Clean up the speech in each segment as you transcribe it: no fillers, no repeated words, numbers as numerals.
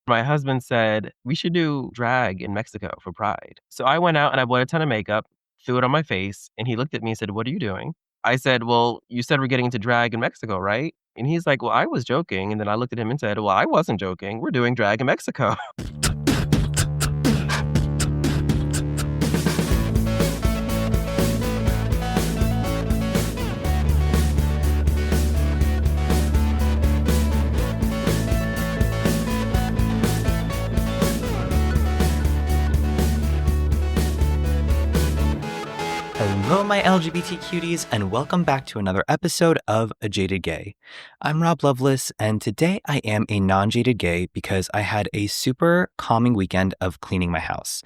My husband said, we should do drag in Mexico for Pride. So I went out and I bought a ton of makeup, threw it on my face, and he looked at me and said, what are you doing? I said, well, you said we're getting into drag in Mexico, right? And he's like, well, I was joking. And then I looked at him and said, well, I wasn't joking. We're doing drag in Mexico. Hello, my LGBT cuties, and welcome back to another episode of A Jaded Gay. I'm Rob Lovelace, and today I am a non-jaded gay because I had a super calming weekend of cleaning my house.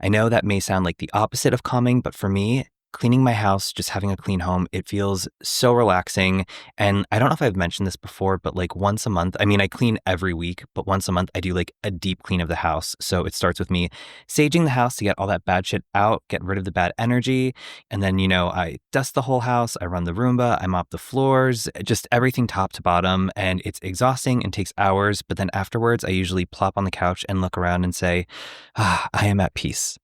I know that may sound like the opposite of calming, but for me, cleaning my house, just having a clean home, it feels so relaxing. And I don't know if I've mentioned this before, but like once a month, I clean every week, but once a month I do like a deep clean of the house. So it starts with me saging the house to get all that bad shit out, get rid of the bad energy. And then, I dust the whole house, I run the Roomba, I mop the floors, just everything top to bottom. And it's exhausting and takes hours. But then afterwards, I usually plop on the couch and look around and say, I am at peace.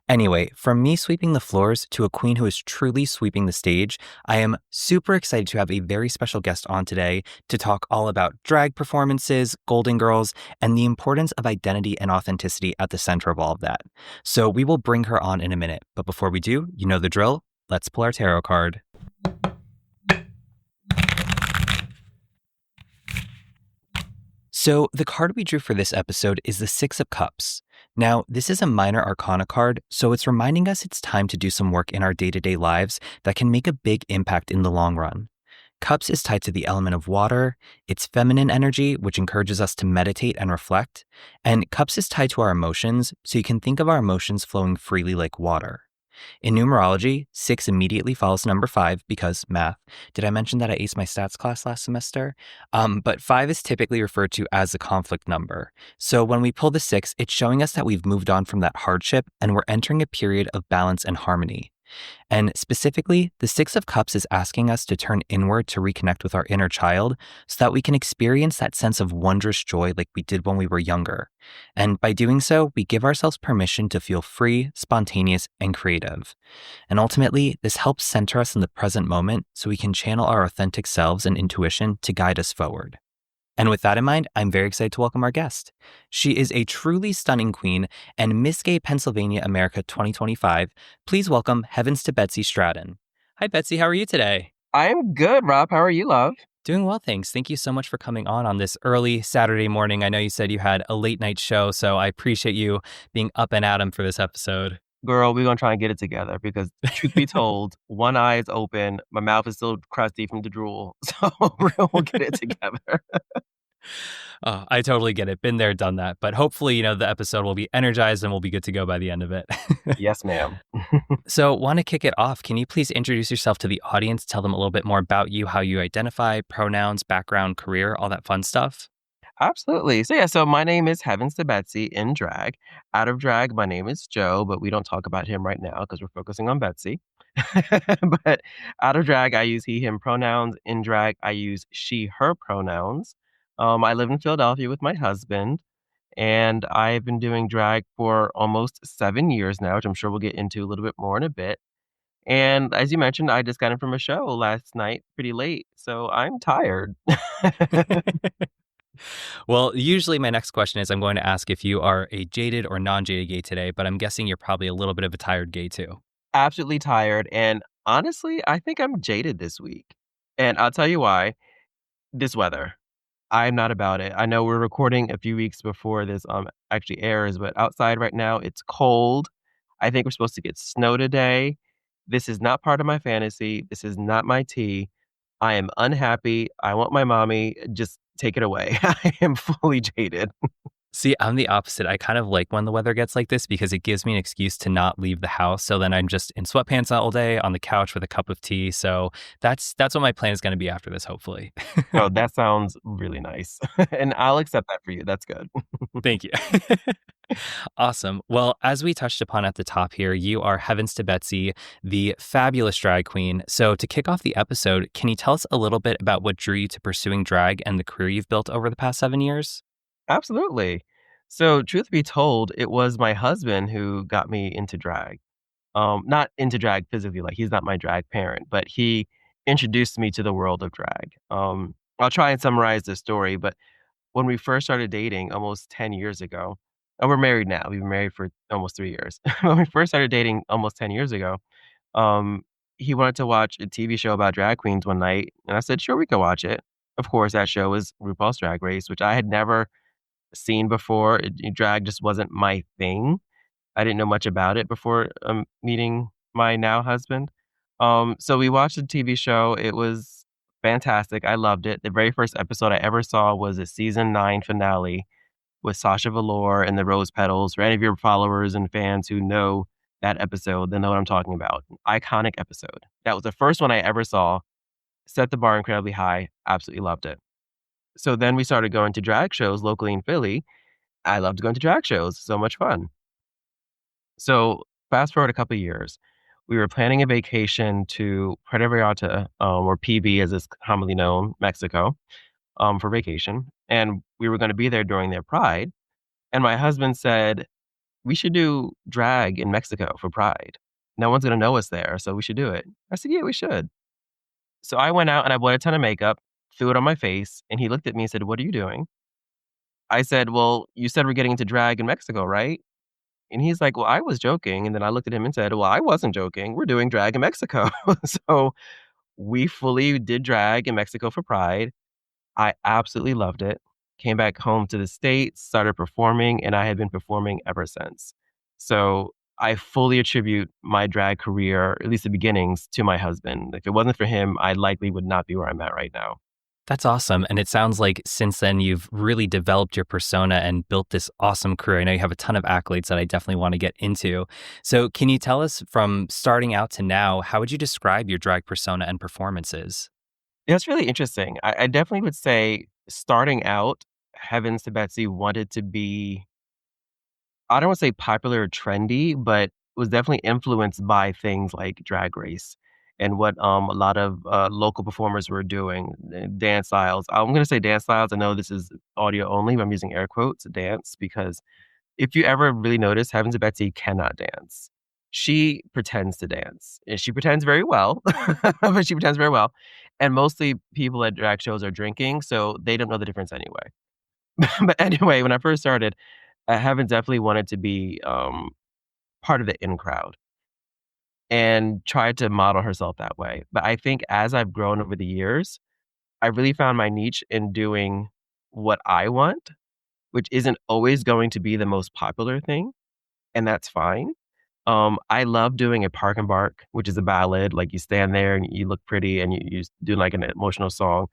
Anyway, from me sweeping the floors to a queen who is truly sweeping the stage, I am super excited to have a very special guest on today to talk all about drag performances, Golden Girls, and the importance of identity and authenticity at the center of all of that. So we will bring her on in a minute. But before we do, you know the drill. Let's pull our tarot card. So the card we drew for this episode is the Six of Cups. Now, this is a minor arcana card, so it's reminding us it's time to do some work in our day-to-day lives that can make a big impact in the long run. Cups is tied to the element of water, it's feminine energy, which encourages us to meditate and reflect, and Cups is tied to our emotions, so you can think of our emotions flowing freely like water. In numerology, 6 immediately follows number 5 because math. Did I mention that I aced my stats class last semester? But 5 is typically referred to as a conflict number. So when we pull the 6, it's showing us that we've moved on from that hardship and we're entering a period of balance and harmony. And specifically, the Six of Cups is asking us to turn inward to reconnect with our inner child so that we can experience that sense of wondrous joy like we did when we were younger. And by doing so, we give ourselves permission to feel free, spontaneous, and creative. And ultimately, this helps center us in the present moment so we can channel our authentic selves and intuition to guide us forward. And with that in mind, I'm very excited to welcome our guest. She is a truly stunning queen and Miss Gay Pennsylvania America 2025. Please welcome Heavens to Betsy Stratton. Hi, Betsy. How are you today? I'm good, Rob. How are you, love? Doing well, thanks. Thank you so much for coming on this early Saturday morning. I know you said you had a late night show, so I appreciate you being up and at 'em for this episode. Girl, we're going to try and get it together because truth be told, one eye is open. My mouth is still crusty from the drool. So we'll get it together. Oh, I totally get it. Been there, done that. But hopefully, the episode will be energized and we'll be good to go by the end of it. Yes, ma'am. So want to kick it off. Can you please introduce yourself to the audience? Tell them a little bit more about you, how you identify, pronouns, background, career, all that fun stuff. Absolutely. So my name is Heavens to Betsy in drag. Out of drag, my name is Joe, but we don't talk about him right now because we're focusing on Betsy. But out of drag, I use he, him pronouns. In drag, I use she, her pronouns. I live in Philadelphia with my husband, and I've been doing drag for almost 7 years now, which I'm sure we'll get into a little bit more in a bit. And as you mentioned, I just got in from a show last night pretty late, so I'm tired. Well, usually my next question is I'm going to ask if you are a jaded or non-jaded gay today, but I'm guessing you're probably a little bit of a tired gay too. Absolutely tired, and honestly, I think I'm jaded this week. And I'll tell you why. This weather. I'm not about it. I know we're recording a few weeks before this actually airs, but outside right now it's cold. I think we're supposed to get snow today. This is not part of my fantasy. This is not my tea. I am unhappy. I want my mommy. Just take it away. I am fully jaded. See, I'm the opposite. I kind of like when the weather gets like this because it gives me an excuse to not leave the house. So then I'm just in sweatpants all day on the couch with a cup of tea. So that's what my plan is going to be after this, hopefully. Oh, that sounds really nice. And I'll accept that for you. That's good. Thank you. Awesome. Well, as we touched upon at the top here, you are Heavens to Betsy, the fabulous drag queen. So to kick off the episode, can you tell us a little bit about what drew you to pursuing drag and the career you've built over the past 7 years? Absolutely. So, truth be told, it was my husband who got me into drag. Not into drag physically, like, he's not my drag parent, but he introduced me to the world of drag. I'll try and summarize the story, but when we first started dating almost 10 years ago, and we're married now, we've been married for almost 3 years. When we first started dating almost 10 years ago, um, he wanted to watch a TV show about drag queens one night, and I said, "Sure, we can watch it." Of course, that show was RuPaul's Drag Race, which I had never seen before. Drag just wasn't my thing. I didn't know much about it before, meeting my now husband. So we watched the TV show. It was fantastic. I loved it. The very first episode I ever saw was a season 9 finale with Sasha Velour and the Rose Petals. For any of your followers and fans who know that episode, they know what I'm talking about. Iconic episode. That was the first one I ever saw. Set the bar incredibly high. Absolutely loved it. So then we started going to drag shows locally in Philly. I loved going to drag shows. So much fun. So fast forward a couple of years, we were planning a vacation to Puerto Vallarta, or PV as it's commonly known, Mexico, for vacation. And we were going to be there during their Pride. And my husband said, we should do drag in Mexico for Pride. No one's going to know us there, so we should do it. I said, yeah, we should. So I went out and I bought a ton of makeup, threw it on my face, and he looked at me and said, what are you doing? I said, well, you said we're getting into drag in Mexico, right? And he's like, "Well, I was joking." And then I looked at him and said, "Well, I wasn't joking. We're doing drag in Mexico." So we fully did drag in Mexico for Pride. I absolutely loved it. Came back home to the States, started performing, and I have been performing ever since. So I fully attribute my drag career, at least the beginnings, to my husband. If it wasn't for him, I likely would not be where I'm at right now. That's awesome. And it sounds like since then you've really developed your persona and built this awesome career. I know you have a ton of accolades that I definitely want to get into. So, can you tell us from starting out to now, how would you describe your drag persona and performances? Yeah, it's really interesting. I definitely would say starting out, Heavens to Betsy wanted to be I don't wanna say popular or trendy, but was definitely influenced by things like Drag Race and what, a lot of, local performers were doing, dance styles. I'm gonna say dance styles. I know this is audio only, but I'm using air quotes, dance, because if you ever really notice, Heaven to Betsy cannot dance. She pretends to dance, and she pretends very well, but she pretends very well, and mostly people at drag shows are drinking, so they don't know the difference anyway. But anyway, when I first started, Heaven definitely wanted to be, part of the in crowd and tried to model herself that way. But I think as I've grown over the years, I really found my niche in doing what I want, which isn't always going to be the most popular thing, and that's fine. I love doing a park and bark, which is a ballad, like, you stand there and you look pretty and you do, like, an emotional song.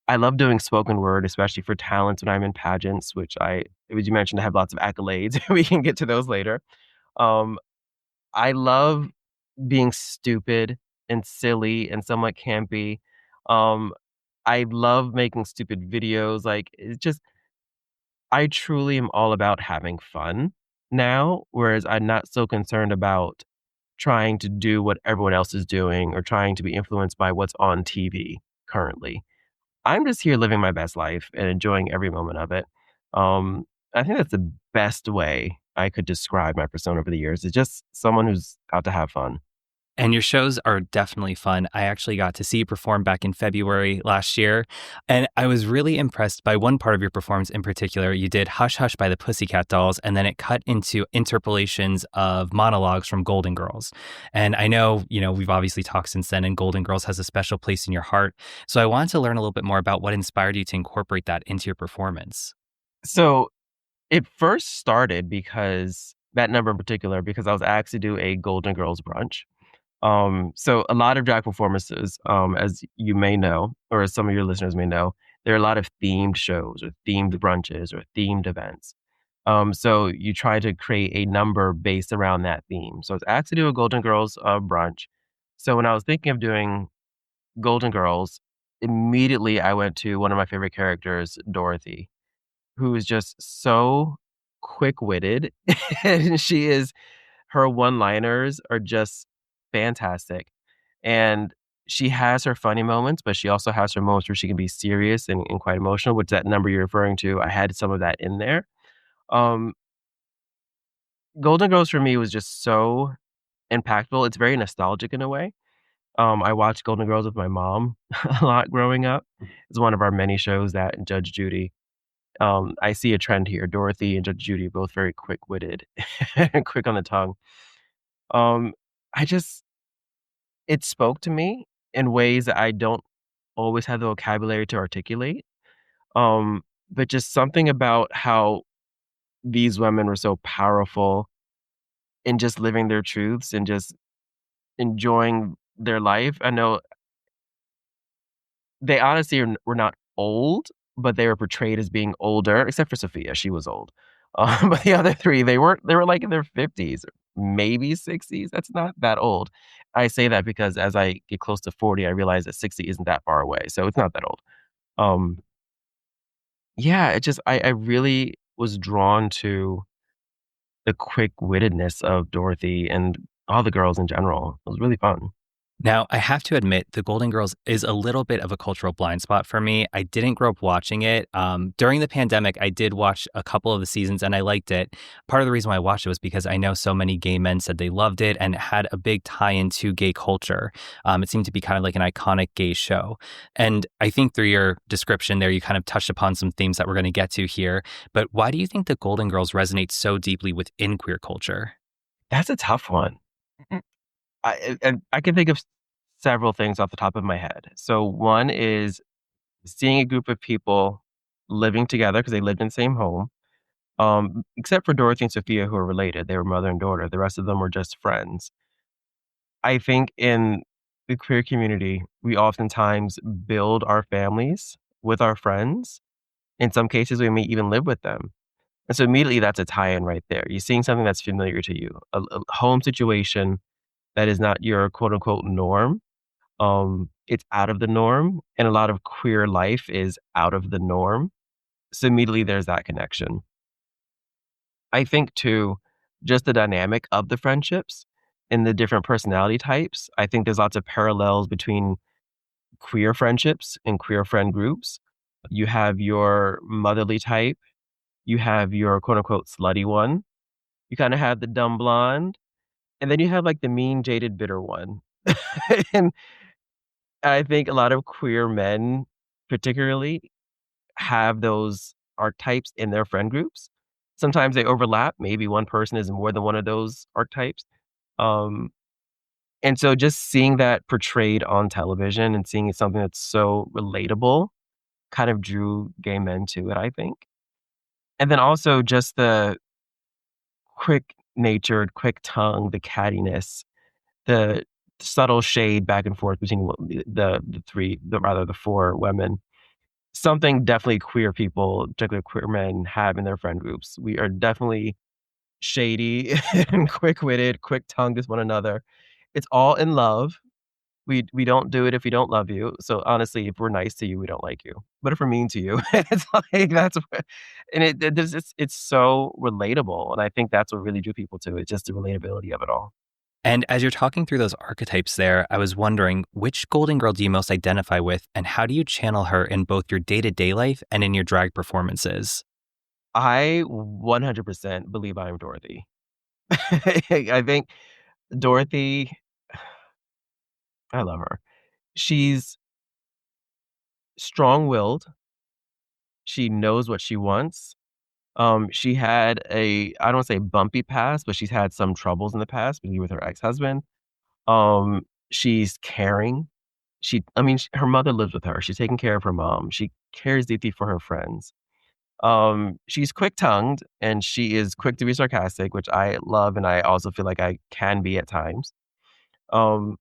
I love doing spoken word, especially for talents when I'm in pageants, which as you mentioned, I have lots of accolades. We can get to those later. Um, I love being stupid and silly and somewhat campy. Um, I love making stupid videos, like, it's just I truly am all about having fun now, whereas I'm not so concerned about trying to do what everyone else is doing or trying to be influenced by what's on TV currently. I'm just here living my best life and enjoying every moment of it. Um, I think that's the best way I could describe my persona over the years, is just someone who's out to have fun. And your shows are definitely fun. I actually got to see you perform back in February last year. And I was really impressed by one part of your performance in particular. You did Hush Hush by the Pussycat Dolls, and then it cut into interpolations of monologues from Golden Girls. And I know, we've obviously talked since then, and Golden Girls has a special place in your heart. So I wanted to learn a little bit more about what inspired you to incorporate that into your performance. So it first started because that number in particular, because I was asked to do a Golden Girls brunch. So a lot of drag performances, as you may know, or as some of your listeners may know, there are a lot of themed shows or themed brunches or themed events. So you try to create a number based around that theme. So it's asked to do a Golden Girls brunch. So when I was thinking of doing Golden Girls, immediately I went to one of my favorite characters, Dorothy, who is just so quick-witted, and her one-liners are just fantastic, and she has her funny moments, but she also has her moments where she can be serious and quite emotional, which that number you're referring to, I had some of that in there. Um, Golden Girls for me was just so impactful. It's very nostalgic in a way. I watched Golden Girls with my mom a lot growing up. It's one of our many shows, that and Judge Judy. I see a trend here. Dorothy and Judge Judy both very quick-witted and quick on the tongue. Um, I just it spoke to me in ways that I don't always have the vocabulary to articulate. Um, but just something about how these women were so powerful in just living their truths and just enjoying their life. I know they honestly were not old, but they were portrayed as being older, except for Sophia, she was old. But the other 3, they were, like, in their 50s, maybe 60s, that's not that old. I say that because as I get close to 40, I realize that 60 isn't that far away, so it's not that old. Um, yeah, it just I really was drawn to the quick-wittedness of Dorothy and all the girls in general. It was really fun. Now, I have to admit, The Golden Girls is a little bit of a cultural blind spot for me. I didn't grow up watching it. During the pandemic, I did watch a couple of the seasons and I liked it. Part of the reason why I watched it was because I know so many gay men said they loved it and it had a big tie into gay culture. It seemed to be kind of like an iconic gay show. And I think through your description there, you kind of touched upon some themes that we're going to get to here. But why do you think The Golden Girls resonate so deeply within queer culture? That's a tough one. I can think of several things off the top of my head. So one is seeing a group of people living together because they lived in the same home. Except for Dorothy and Sophia, who are related. They were mother and daughter. The rest of them were just friends. I think in the queer community, we oftentimes build our families with our friends. In some cases, we may even live with them. And so immediately that's a tie-in right there. You're seeing something that's familiar to you, a home situation that is not your quote unquote norm. It's out of the norm, and a lot of queer life is out of the norm. So immediately there's that connection. I think too, just the dynamic of the friendships and the different personality types. I think there's lots of parallels between queer friendships and queer friend groups. You have your motherly type, you have your quote unquote slutty one, you kind of have the dumb blonde, and then you have like the mean, jaded, bitter one. And I think a lot of queer men, particularly, have those archetypes in their friend groups. Sometimes they overlap. Maybe one person is more than one of those archetypes. Um, and so just seeing that portrayed on television and seeing something that's so relatable kind of drew gay men to it, I think. And then also just the quick-natured, quick-tongued, the cattiness, the subtle shade back and forth between the 4 women. Something definitely queer people, particularly queer men, have in their friend groups. We are definitely shady and quick-witted, quick-tongued with one another. It's all in love. We don't do it if we don't love you. So, honestly, if we're nice to you, we don't like you. But if we're mean to you, it's like that's what and it's so relatable, and I think that's what really drew people to it, just the relatability of it all. And as you're talking through those archetypes there, I was wondering which Golden Girl do you most identify with, and how do you channel her in both your day to day life and in your drag performances? I 100% believe I am Dorothy. I think Dorothy I love her. She's strong-willed, she knows what she wants. She had I don't wanna say bumpy past, but she's had some troubles in the past, maybe with her ex-husband. She's caring. Her mother lives with her, she's taking care of her mom, she cares deeply for her friends. She's quick-tongued, and she is quick to be sarcastic, which I love, and I also feel like I can be at times. Um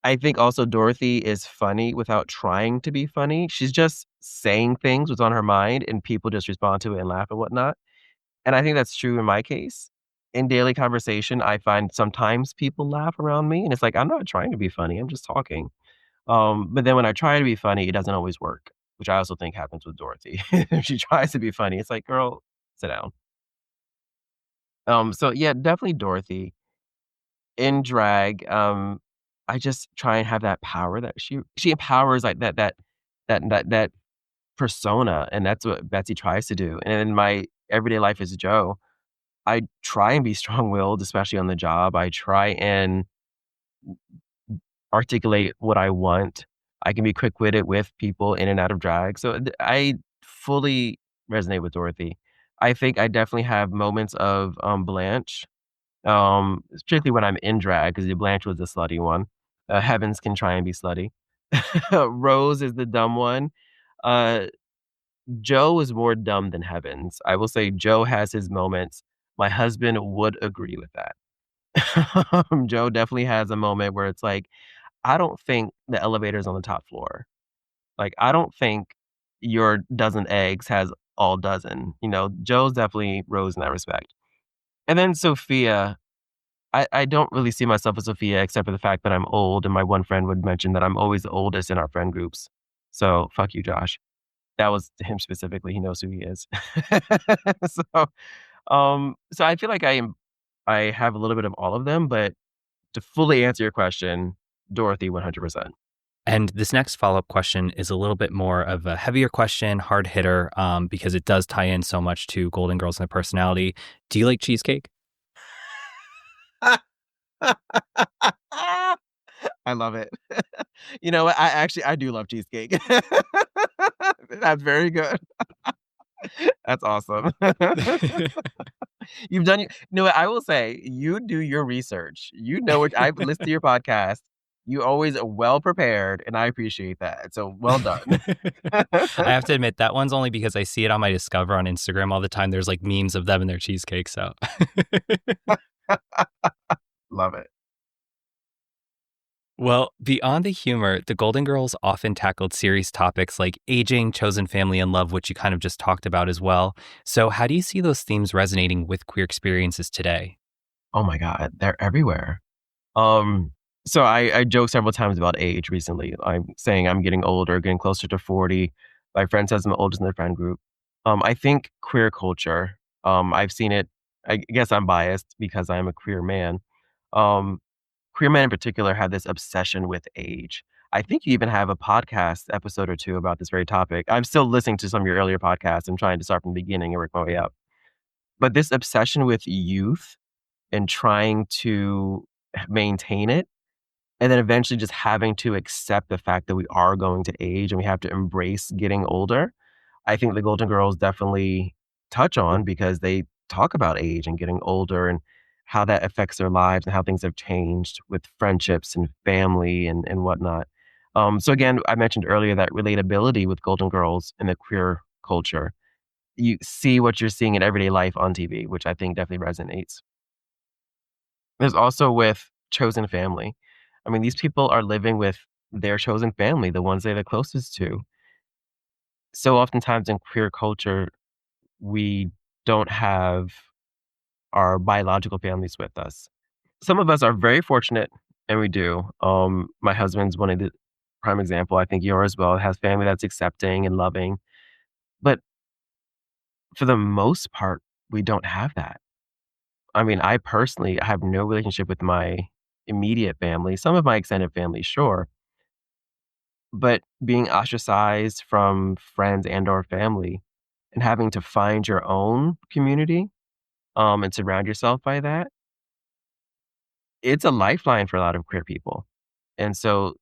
I think also Dorothy is funny without trying to be funny. She's just saying things what's on her mind, and people just respond to it and laugh and whatnot. And I think that's true in my case. In daily conversation, I find sometimes people laugh around me, and it's like, I'm not trying to be funny, I'm just talking. But then when I try to be funny, it doesn't always work, which I also think happens with Dorothy. If she tries to be funny, it's like, "Girl, sit down." So yeah, definitely Dorothy. In drag, I just try and have that power that she empowers, like, that persona, and that's what Betsy tries to do, and in my everyday life as Joe, I try and be strong-willed, especially on the job. I try and articulate what I want. I can be quick-witted with people in and out of drag. So, I fully resonate with Dorothy. I think I definitely have moments of, Blanche, particularly when I'm in drag, 'cause Blanche was the slutty one. Heavens can try and be slutty. Rose is the dumb one. Uh, Joe is more dumb than Heavens. I will say Joe has his moments. My husband would agree with that. Joe definitely has a moment where it's like, "I don't think the elevator's on the top floor." Like, "I don't think your dozen eggs has all dozen." Joe's definitely Rose in that respect. And then Sophia, I don't really see myself as Sophia except for the fact that I'm old, and my one friend would mention that I'm always the oldest in our friend groups. So, fuck you, Josh. That was to him specifically, he knows who he is. So, so I feel like I have a little bit of all of them, but to fully answer your question, Dorothy 100%. And this next follow up question is a little bit more of a heavier question, hard hitter, because it does tie in so much to Golden Girls and their personality. Do you like cheesecake? I love it. You know what? I do love cheesecake. That's very good. That's awesome. You've done your you know what? I will say, you do your research. You know what I've listened to your podcast. You always are well prepared, and I appreciate that. So well done. I have to admit that one's only because I see it on my Discover on Instagram all the time. There's like memes of them and their cheesecake. So Love it. Well, beyond the humor, the Golden Girls often tackled serious topics like aging, chosen family, and love, which you kind of just talked about as well. So, how do you see those themes resonating with queer experiences today? Oh my god, they're everywhere. Um, so I joked several times about age recently. I'm saying I'm getting older, getting closer to 40. My friend says I'm the oldest in their friend group. I think queer culture, I've seen it. I guess I'm biased because I'm a queer man. Um, Queer men in particular have this obsession with age. I think you even have a podcast episode or 2 about this very topic. I'm still listening to some of your earlier podcasts. I'm trying to start from the beginning and work my way up. But this obsession with youth and trying to maintain it, and then eventually just having to accept the fact that we are going to age and we have to embrace getting older. I think the Golden Girls definitely touch on because they talk about age and getting older and how that affects their lives and how things have changed with friendships and family and whatnot. So again, I mentioned earlier that relatability with Golden Girls in the queer culture. You see what you're seeing in everyday life on TV, which I think definitely resonates. There's also with chosen family. I mean, these people are living with their chosen family, the ones they're the closest to. So oftentimes in queer culture, we don't have our biological families with us. Some of us are very fortunate, and we do. My husband's one of the prime example. I think yours as well has family that's accepting and loving. But for the most part, we don't have that. I mean, I personally have no relationship with my immediate family. Some of my extended family, sure, but being ostracized from friends and or family and having to find your own community, and surround yourself by that, it's a lifeline for a lot of queer people. And so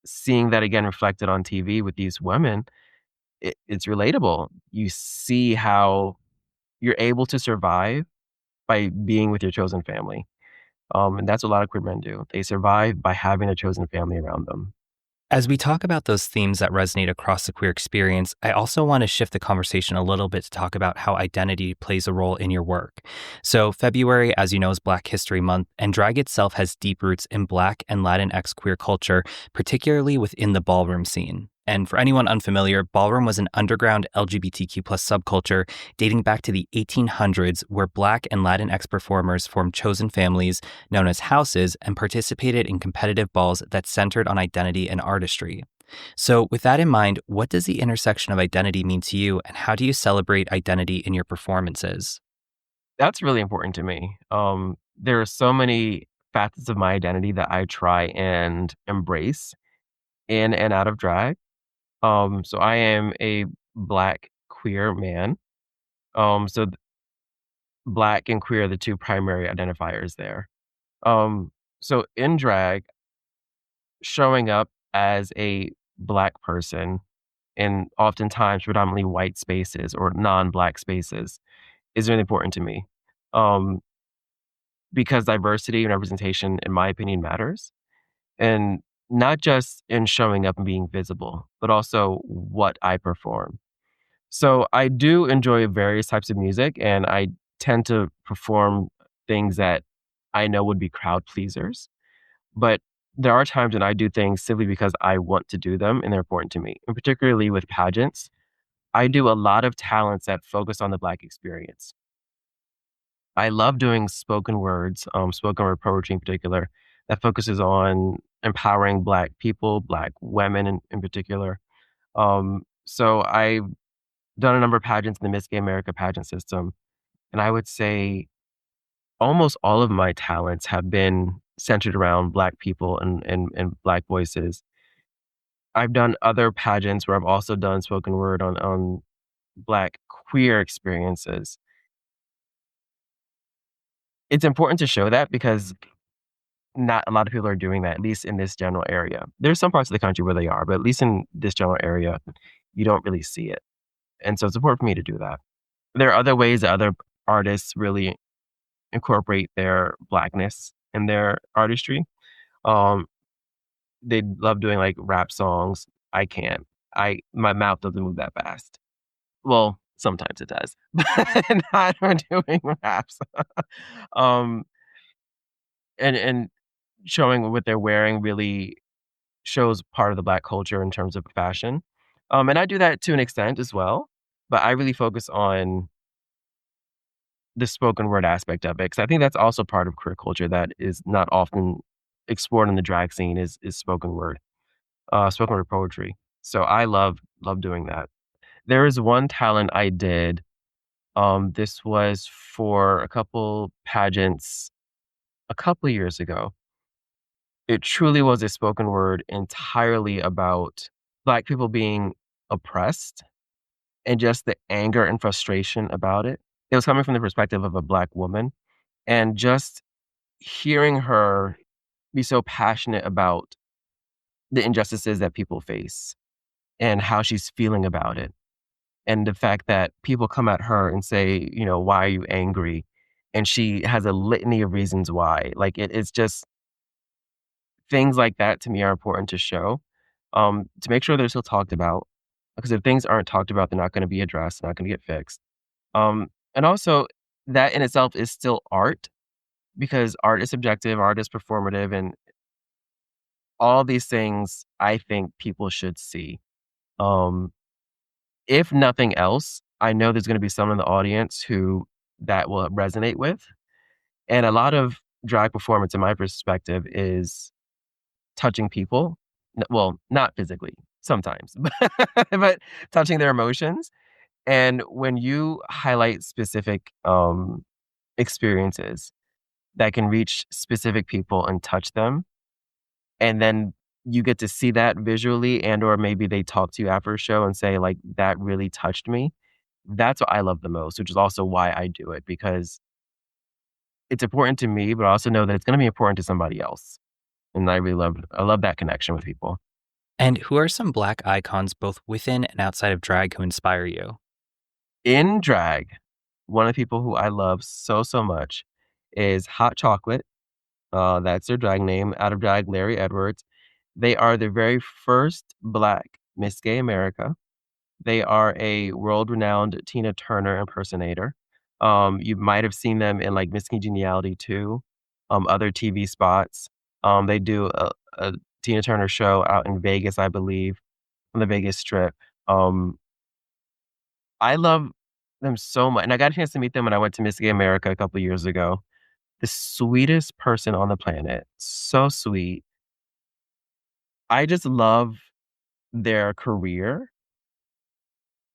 seeing that again reflected on TV with these women, it's relatable. You see how you're able to survive by being with your chosen family. And that's what a lot of queer men do. They survive by having a chosen family around them. As we talk about those themes that resonate across the queer experience, I also want to shift the conversation a little bit to talk about how identity plays a role in your work. So, February, as you know, is Black History Month, and drag itself has deep roots in Black and Latinx queer culture, particularly within the ballroom scene. And for anyone unfamiliar, ballroom was an underground LGBTQ plus subculture dating back to the 1800s where Black and Latinx performers formed chosen families known as houses and participated in competitive balls that centered on identity and artistry. So, with that in mind, what does the intersection of identity mean to you, and how do you celebrate identity in your performances? That's really important to me. There are so many facets of my identity that I try and embrace in and out of drag. So I am a Black queer man. So Black and queer are the two primary identifiers there. Um, so in drag, showing up as a Black person in oftentimes predominantly white spaces or non-Black spaces is really important to me, um, because diversity and representation, in my opinion, matters, and not just in showing up and being visible, but also what I perform. So I do enjoy various types of music, and I tend to perform things that I know would be crowd pleasers. But there are times when I do things simply because I want to do them and they're important to me. And particularly with pageants, I do a lot of talents that focus on the Black experience. I love doing spoken words, spoken word poetry in particular, that focuses on empowering Black people, Black women in particular. So I've done a number of pageants in the Miss Gay America pageant system, and I would say almost all of my talents have been centered around Black people and Black voices. I've done other pageants where I've also done spoken word on Black queer experiences. It's important to show that because not a lot of people are doing that, at least in this general area. There's some parts of the country where they are, but at least in this general area, you don't really see it. And so it's important for me to do that. There are other ways that other artists really incorporate their Blackness in their artistry. Um, they love doing like rap songs. I can't. My mouth doesn't move that fast. Well, sometimes it does, but not when doing raps. um, and showing what they're wearing really shows part of the Black culture in terms of fashion. And I do that to an extent as well, but I really focus on the spoken word aspect of it because I think that's also part of queer culture that is not often explored in the drag scene is spoken word poetry. So I love doing that. There is one talent I did. This was for a couple pageants a couple of years ago. It truly was a spoken word entirely about Black people being oppressed and just the anger and frustration about it. It was coming from the perspective of a Black woman, and just hearing her be so passionate about the injustices that people face and how she's feeling about it, and the fact that people come at her and say, "Why are you angry?" And she has a litany of reasons why. Like, it's just things like that to me are important to show, to make sure they're still talked about, because if things aren't talked about, they're not gonna be addressed, not gonna get fixed. And also, that in itself is still art, because art is subjective, art is performative, and all these things I think people should see. Um, if nothing else, I know there's gonna be some in the audience who that will resonate with, and a lot of drag performance, in my perspective, is touching people. Well, not physically, sometimes, but touching their emotions, and when you highlight specific, experiences that can reach specific people and touch them, and then you get to see that visually and or maybe they talk to you after a show and say, like, "That really touched me." That's what I love the most, which is also why I do it, because it's important to me, but I also know that it's gonna be important to somebody else, and I love that connection with people. And who are some Black icons both within and outside of drag who inspire you? In drag, one of the people who I love so, so much is Hot Chocolate. That's their drag name. Out of drag, Larry Edwards. They are the very first Black Miss Gay America. They are a world-renowned Tina Turner impersonator. You might have seen them in, like, Miss Congeniality too, other TV spots. They do a Tina Turner show out in Vegas, I believe, on the Vegas Strip. Um, I love them so much, and I got a chance to meet them when I went to Miss Gay America a couple years ago. The sweetest person on the planet, so sweet. I just love their career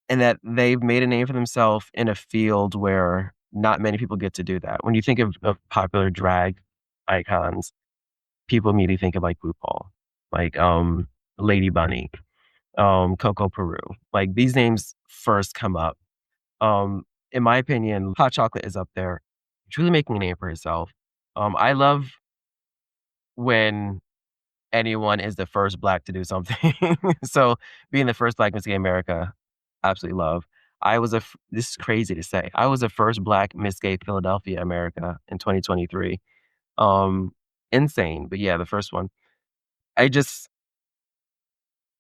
and that they've made a name for themselves in a field where not many people get to do that. When you think of popular drag icons, people immediately think of like RuPaul, like Lady Bunny, Coco Peru. Like these names first come up. Um, in my opinion, hot chocolate is up there, truly making a name for herself. I love when anyone is the first Black to do something. So, being the first Black Miss Gay America, absolutely love. I was a f this is crazy to say, I was the first Black Miss Gay Philadelphia America in 2023. Um, Insane, but yeah, the first one. I just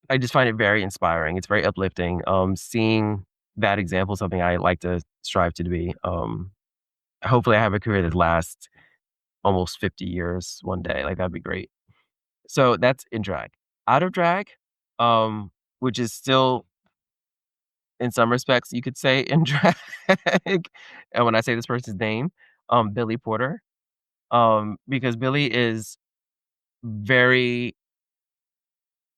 I just find it very inspiring. It's very uplifting. Seeing that example is something I like to strive to be. Hopefully I have a career that lasts almost 50 years one day. Like, that'd be great. So that's in drag. Out of drag, um, which is still in some respects you could say in drag. And when I say this person's name, Billy Porter. Because Billy is very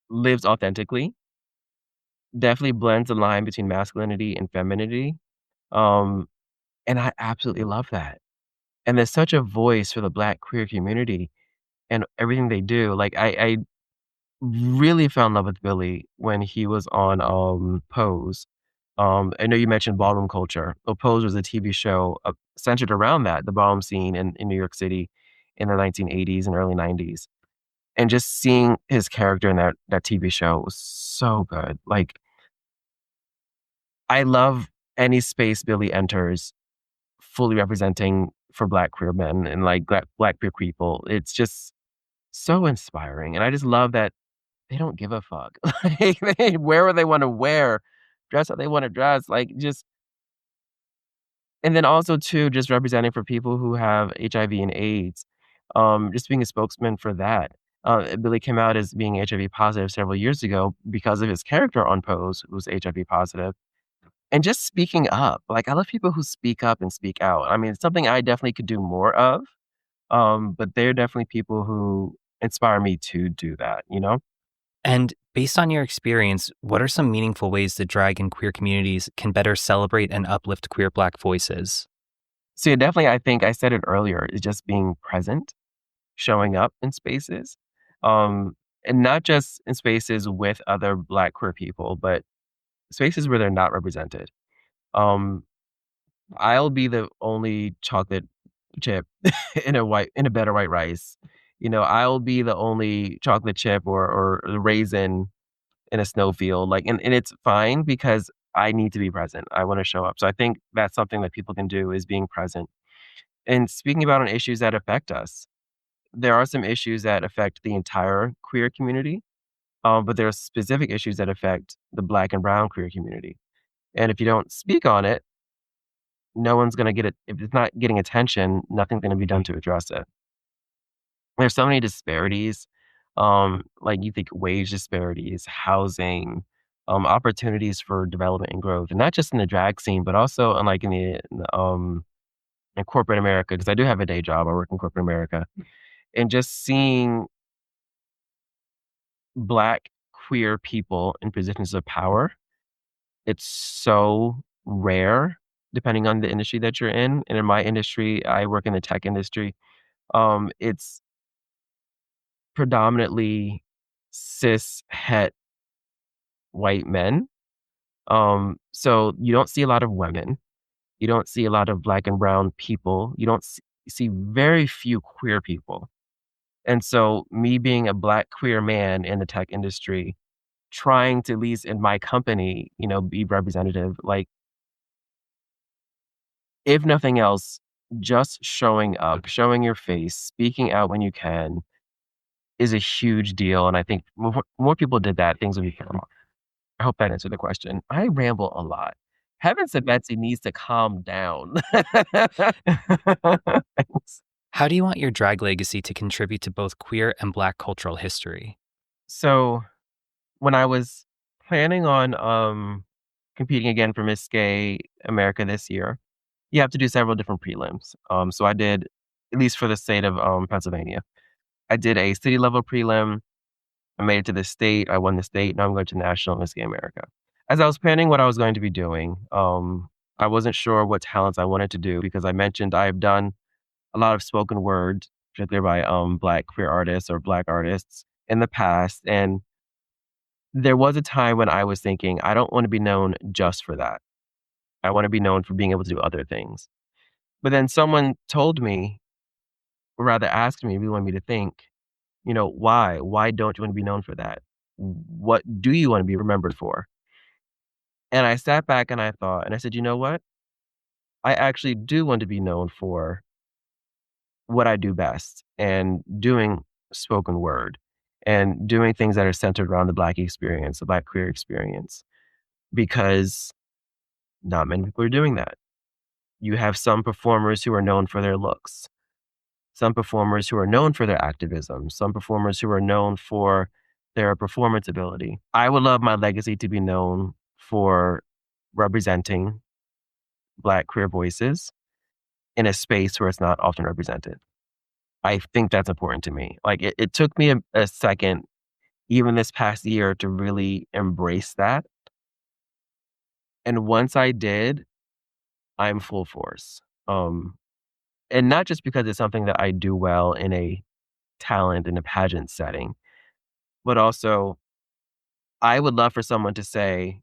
lives authentically, definitely blends the line between masculinity and femininity. Um, and I absolutely love that. And there's such a voice for the Black queer community and everything they do. Like I really fell in love with Billy when he was on, Pose. I know you mentioned ballroom culture. Well, Pose was a TV show, centered around that, the ballroom scene in New York City in the 1980s and early 90s. And just seeing his character in that TV show was so good. Like, I love any space Billy enters fully representing for Black queer men and, like, Black queer people. It's just so inspiring, and I just love that they don't give a fuck. Like, they wear what they wanna wear, dress how they wanna dress, like, just and then also too, just representing for people who have HIV and AIDS, just being a spokesman for that. Billy came out as being HIV positive several years ago because of his character on Pose, who was HIV positive, and just speaking up. Like, I love people who speak up and speak out. I mean, it's something I definitely could do more of, but they're definitely people who inspire me to do that, you know? And based on your experience, what are some meaningful ways that drag and queer communities can better celebrate and uplift queer Black voices? So, yeah, definitely, I think I said it earlier, is just being present, showing up in spaces, um, and not just in spaces with other Black queer people, but spaces where they're not represented. Um, I'll be the only chocolate chip in a bed of white rice. You know, I'll be the only chocolate chip or the raisin in a snowfield, like, and it's fine because I need to be present. I wanna show up. So I think that's something that people can do is being present. And speaking about on issues that affect us, there are some issues that affect the entire queer community, but there are specific issues that affect the Black and brown queer community. And if you don't speak on it, no one's gonna get it. If it's not getting attention, nothing's gonna be done to address it. There's so many disparities, like you think wage disparities, housing, opportunities for development and growth, and not just in the drag scene, but also in like in corporate America. Because I do have a day job. I work in corporate America, and just seeing Black queer people in positions of power, it's so rare depending on the industry that you're in. And in my industry, I work in the tech industry. It's predominantly cis het white men. So you don't see a lot of women. You don't see a lot of Black and brown people. You don't see very few queer people. And so me being a Black queer man in the tech industry, trying to, at least in my company, you know, be representative, like, if nothing else, just showing up, showing your face, speaking out when you can is a huge deal. And I think more people did that, things would be better. I hope that answered the question. I ramble a lot. Heaven said Betsy needs to calm down. Thanks. How do you want your drag legacy to contribute to both queer and Black cultural history? So when I was planning on competing again for Miss Gay America this year, you have to do several different prelims. So I did, at least for the state of Pennsylvania, I did a city level prelim. I made it to the state. I won the state. Now I'm going to national Miss Gay America. As I was planning what I was going to be doing, I wasn't sure what talents I wanted to do because I mentioned I've done a lot of spoken word, particularly by Black queer artists or Black artists in the past. And there was a time when I was thinking, I don't want to be known just for that. I wanna be known for being able to do other things. But then someone told me, or rather asked me, really wanted me to think, "Why? Why don't you wanna be known for that? What do you wanna be remembered for?" And I sat back and I thought, and I said, "You know what? I actually do want to be known for what I do best, and doing spoken word, and doing things that are centered around the Black experience, the Black queer experience, because not many people are doing that. You have some performers who are known for their looks, some performers who are known for their activism, some performers who are known for their performance ability. I would love my legacy to be known for representing Black queer voices in a space where it's not often represented. I think that's important to me. Like, it took me a second, even this past year, to really embrace that, and once I did, I'm full force. And not just because it's something that I do well in a talent in a pageant setting, but also I would love for someone to say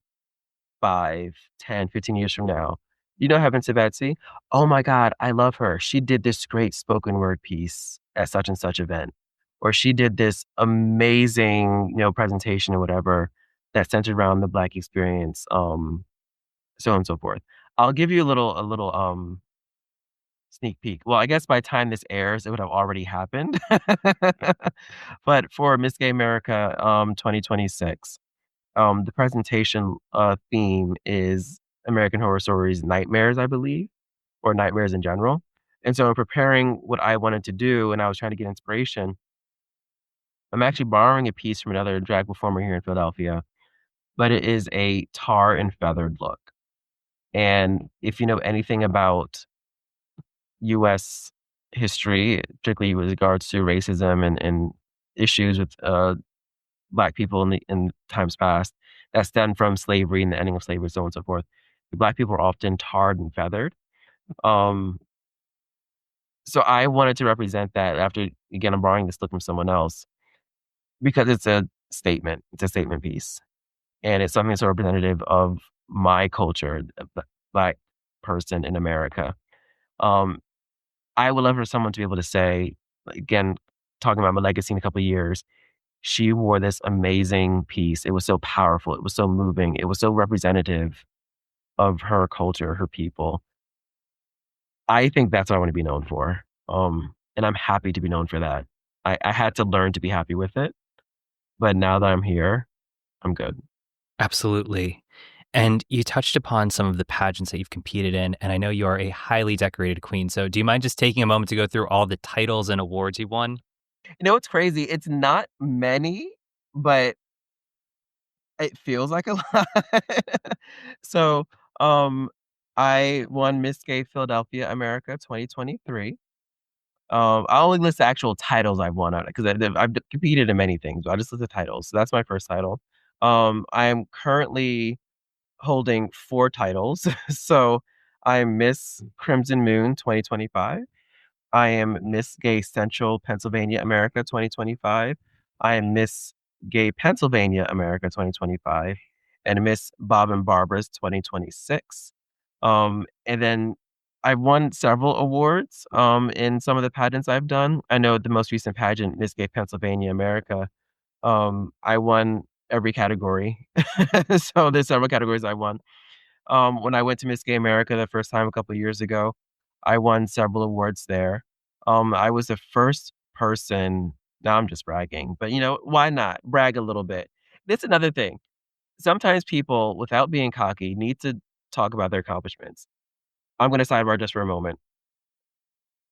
5, 10, 15 years from now, "You know Heaven to Betsy? Oh my god, I love her. She did this great spoken word piece at such and such event." Or she did this amazing, presentation or whatever that centered around the Black experience, so on and so forth. I'll give you a little sneak peek. Well, I guess by the time this airs, it would have already happened. But for Miss Gay America, 2026, the presentation, theme is American Horror Stories nightmares, I believe, or nightmares in general. And so in preparing what I wanted to do and I was trying to get inspiration, I'm actually borrowing a piece from another drag performer here in Philadelphia, but it is a tar and feathered look. And if you know anything about US history, particularly with regards to racism and issues with, Black people in times past that stemmed from slavery and the ending of slavery, so on and so forth. Black people are often tarred and feathered. Um, so I wanted to represent that after, again, I'm borrowing this look from someone else because it's a statement. It's a statement piece, and it's something that's representative of my culture, Black person in America. Um, I would love for someone to be able to say, again, talking about my legacy in a couple of years, she wore this amazing piece. It was so powerful. It was so moving. It was so representative of her culture, her people. I think that's what I want to be known for. And I'm happy to be known for that. I had to learn to be happy with it, but now that I'm here, I'm good. Absolutely. And you touched upon some of the pageants that you've competed in, and I know you are a highly decorated queen. So do you mind just taking a moment to go through all the titles and awards you won? You know what's crazy? It's not many, but it feels like a lot. So, um, I won Miss Gay Philadelphia America 2023. I'll only list the actual titles I've won on it because I've competed in many things, but I'll just list the titles. So that's my first title. I am currently holding 4 titles. So I'm Miss Crimson Moon 2025. I am Miss Gay Central Pennsylvania America 2025. I am Miss Gay Pennsylvania America 2025 and Miss Bob and Barbara's 2026. And then I've won several awards in some of the pageants I've done. I know the most recent pageant, Miss Gay Pennsylvania America, I won every category. So there's several categories I won. When I went to Miss Gay America the first time a couple of years ago, I won several awards there. I was the first person. Now I'm just bragging, but why not brag a little bit? That's another thing. Sometimes people, without being cocky, need to talk about their accomplishments. I'm going to sidebar just for a moment.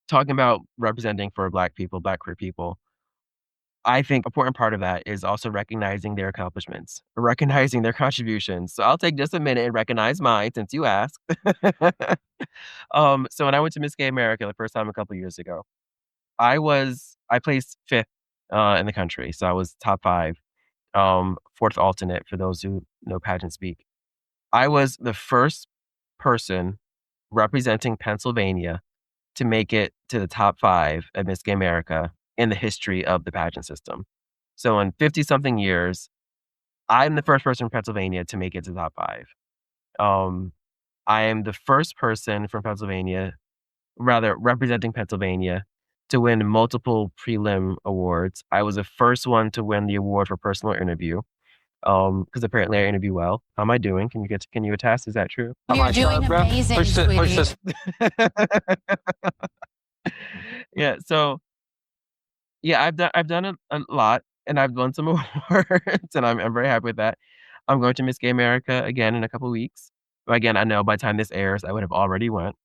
Talking about representing for Black people, Black queer people, I think important part of that is also recognizing their accomplishments, recognizing their contributions. So I'll take just a minute and recognize mine since you asked. So when I went to Miss Gay America the first time a couple years ago, I placed 5th in the country. So I was top 5, 4th alternate for those who know pageant speak. I was the first person representing Pennsylvania to make it to the top 5 at Miss Gay America in the history of the pageant system. So in 50 something years, I'm the first person from Pennsylvania to make it to the top 5. Um, I am the first person from Pennsylvania, rather representing Pennsylvania, to win multiple prelim awards. I was the first one to win the award for personal interview. Because apparently I interview well. How am I doing? Can you attest? Is that true? You're doing amazing, Push sweetie. this. Yeah. So yeah, I've done a lot, and I've won some awards, and I'm very happy with that. I'm going to Miss Gay America again in a couple weeks. But again, I know by the time this airs, I would have already went,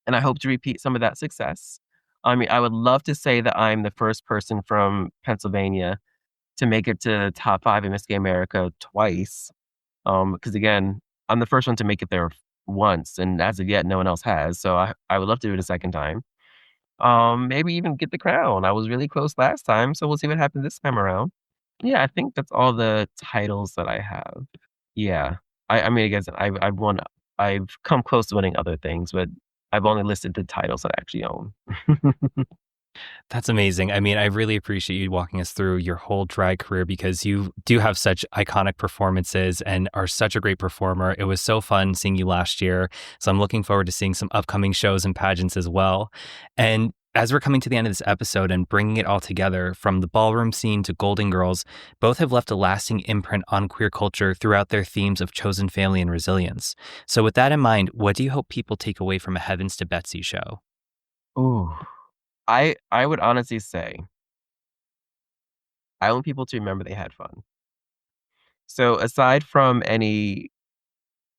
and I hope to repeat some of that success. I mean, I would love to say that I'm the first person from Pennsylvania to make it to the top 5 in Miss Gay America twice. Because again, I'm the first one to make it there once, and as of yet, no one else has. So I would love to do it a second time. Maybe even get the crown. I was really close last time, so we'll see what happens this time around. Yeah, I think that's all the titles that I have. Yeah. I mean, I guess I've come close to winning other things, but I've only listed the titles that I actually own. That's amazing. I mean, I really appreciate you walking us through your whole drag career because you do have such iconic performances and are such a great performer. It was so fun seeing you last year. So I'm looking forward to seeing some upcoming shows and pageants as well. And as we're coming to the end of this episode and bringing it all together, from the ballroom scene to Golden Girls, both have left a lasting imprint on queer culture throughout their themes of chosen family and resilience. So with that in mind, what do you hope people take away from a Heavens to Betsy show? Ooh. I would honestly say I want people to remember they had fun. So aside from any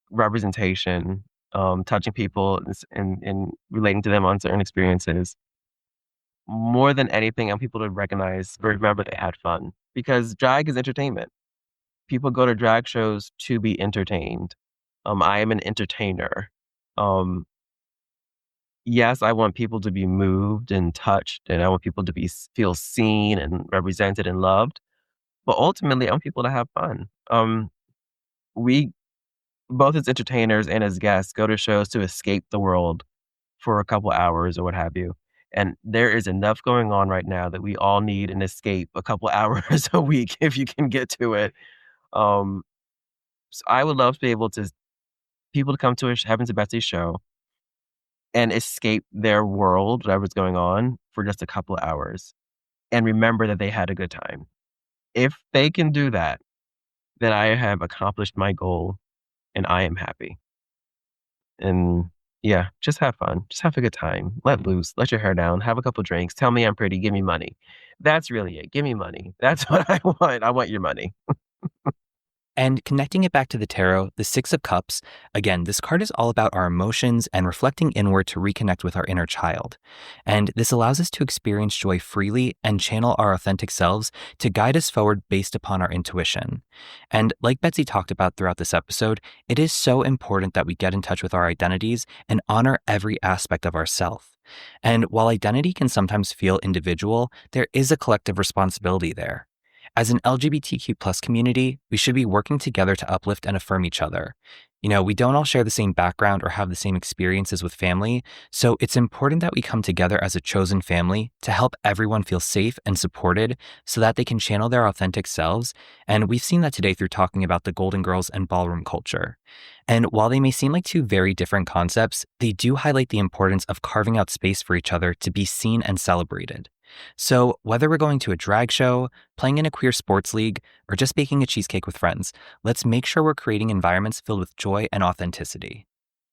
representation, touching people and relating to them on certain experiences, more than anything, I want people to recognize or remember they had fun because drag is entertainment. People go to drag shows to be entertained. I am an entertainer. Um, yes, I want people to be moved and touched, and I want people to feel seen and represented and loved. But ultimately, I want people to have fun. We both as entertainers and as guests go to shows to escape the world for a couple hours or what have you. And there is enough going on right now that we all need an escape a couple hours a week if you can get to it. Um, so I would love to be able to people to come to a Heaven's to Betsy show and escape their world, whatever's going on, for just a couple of hours and remember that they had a good time. If they can do that, then I have accomplished my goal and I am happy. And yeah, just have fun. Just have a good time. Let loose. Let your hair down. Have a couple drinks. Tell me I'm pretty. Give me money. That's really it. Give me money. That's what I want. I want your money. And connecting it back to the tarot, the Six of Cups, again, this card is all about our emotions and reflecting inward to reconnect with our inner child. And this allows us to experience joy freely and channel our authentic selves to guide us forward based upon our intuition. And like Betsy talked about throughout this episode, it is so important that we get in touch with our identities and honor every aspect of ourself. And while identity can sometimes feel individual, there is a collective responsibility there. As an LGBTQ plus community, we should be working together to uplift and affirm each other. You know, we don't all share the same background or have the same experiences with family, so it's important that we come together as a chosen family to help everyone feel safe and supported so that they can channel their authentic selves. And we've seen that today through talking about the Golden Girls and ballroom culture. And while they may seem like two very different concepts, they do highlight the importance of carving out space for each other to be seen and celebrated. So, whether we're going to a drag show, playing in a queer sports league, or just baking a cheesecake with friends, let's make sure we're creating environments filled with joy and authenticity.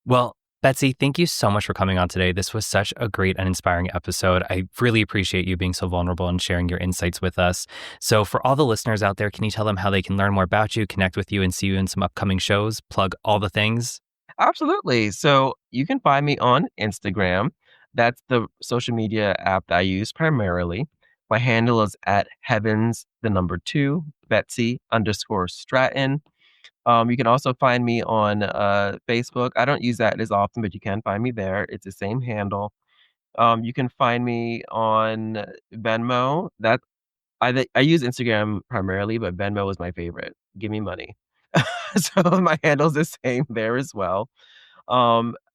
Well, Betsy, thank you so much for coming on today. This was such a great and inspiring episode. I really appreciate you being so vulnerable and sharing your insights with us. So, for all the listeners out there, can you tell them how they can learn more about you, connect with you, and see you in some upcoming shows? Plug all the things. Absolutely. So you can find me on Instagram. That's the social media app that I use primarily. My handle is at heavens, the number 2, Betsy underscore Stratton. You can also find me on Facebook. I don't use that as often, but you can find me there. It's the same handle. You can find me on Venmo. I use Instagram primarily, but Venmo is my favorite. Give me money. So my handle's the same there as well.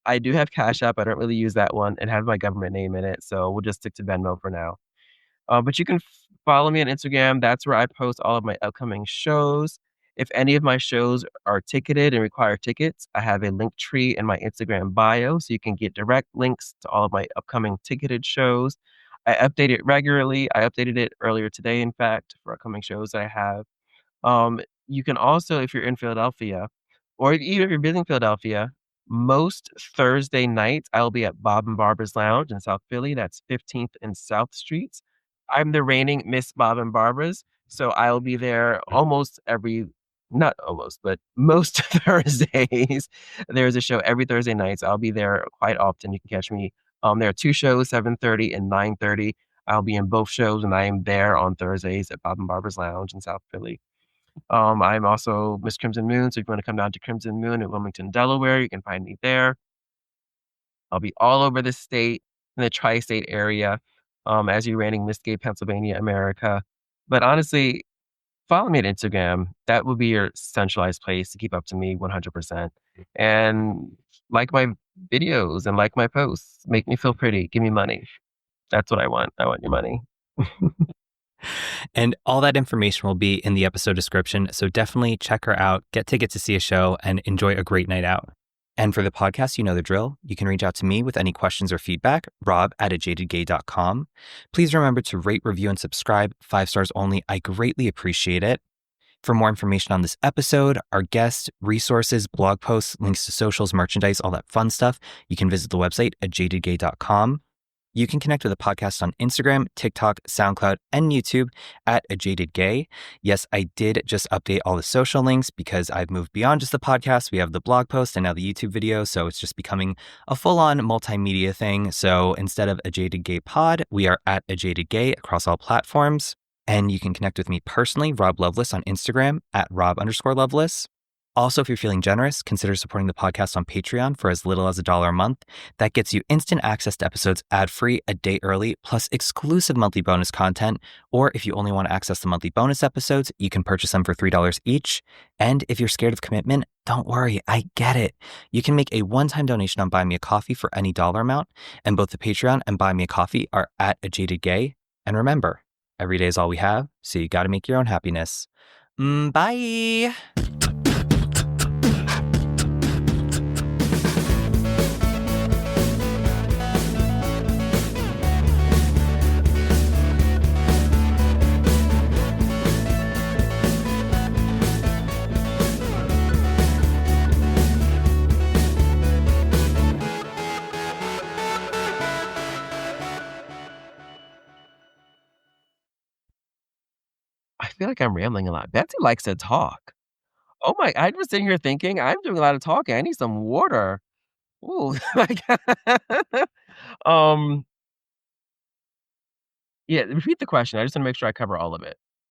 I do have Cash App. I don't really use that one. It has my government name in it, so we'll just stick to Venmo for now. But you can follow me on Instagram. That's where I post all of my upcoming shows. If any of my shows are ticketed and require tickets, I have a link tree in my Instagram bio, so you can get direct links to all of my upcoming ticketed shows. I update it regularly. I updated it earlier today, in fact, for upcoming shows that I have. You can also, if you're in Philadelphia, or even if you're visiting Philadelphia, most Thursday nights, I'll be at Bob and Barbara's Lounge in South Philly. That's 15th and South Streets. I'm the reigning Miss Bob and Barbara's, so I'll be there almost every, not almost, but most Thursdays. There's a show every Thursday night, so I'll be there quite often. You can catch me. There are 2 shows, 7:30 and 9:30. I'll be in both shows, and I am there on Thursdays at Bob and Barbara's Lounge in South Philly. I'm also Miss Crimson Moon, so if you wanna come down to Crimson Moon in Wilmington, Delaware, you can find me there. I'll be all over the state, in the tri-state area, as your reigning Miss Gay Pennsylvania, America. But honestly, follow me on Instagram. That will be your centralized place to keep up to me 100%. And like my videos and like my posts. Make me feel pretty. Give me money. That's what I want. I want your money. And all that information will be in the episode description. So definitely check her out, get tickets to see a show, and enjoy a great night out. And for the podcast, you know the drill. You can reach out to me with any questions or feedback, rob@ajadedgay.com. Please remember to rate, review, and subscribe. 5 stars only. I greatly appreciate it. For more information on this episode, our guests, resources, blog posts, links to socials, merchandise, all that fun stuff, you can visit the website at jadedgay.com. You can connect with the podcast on Instagram, TikTok, SoundCloud, and YouTube at A Jaded Gay. Yes, I did just update all the social links because I've moved beyond just the podcast. We have the blog post and now the YouTube video, so it's just becoming a full-on multimedia thing. So instead of A Jaded Gay Pod, we are at A Jaded Gay across all platforms. And you can connect with me personally, Rob Loveless, on Instagram at Rob_Loveless. Also, if you're feeling generous, consider supporting the podcast on Patreon for as little as $1 a month. That gets you instant access to episodes ad-free, a day early, plus exclusive monthly bonus content. Or if you only want to access the monthly bonus episodes, you can purchase them for $3 each. And if you're scared of commitment, don't worry, I get it. You can make a one-time donation on Buy Me a Coffee for any dollar amount. And both the Patreon and Buy Me a Coffee are at A Jaded Gay. And remember, every day is all we have, so you got to make your own happiness. Bye! I feel like I'm rambling a lot. Betsy likes to talk. Oh my, I was sitting here thinking, I'm doing a lot of talking. I need some water. Ooh, like, um, yeah, repeat the question. I just wanna make sure I cover all of it.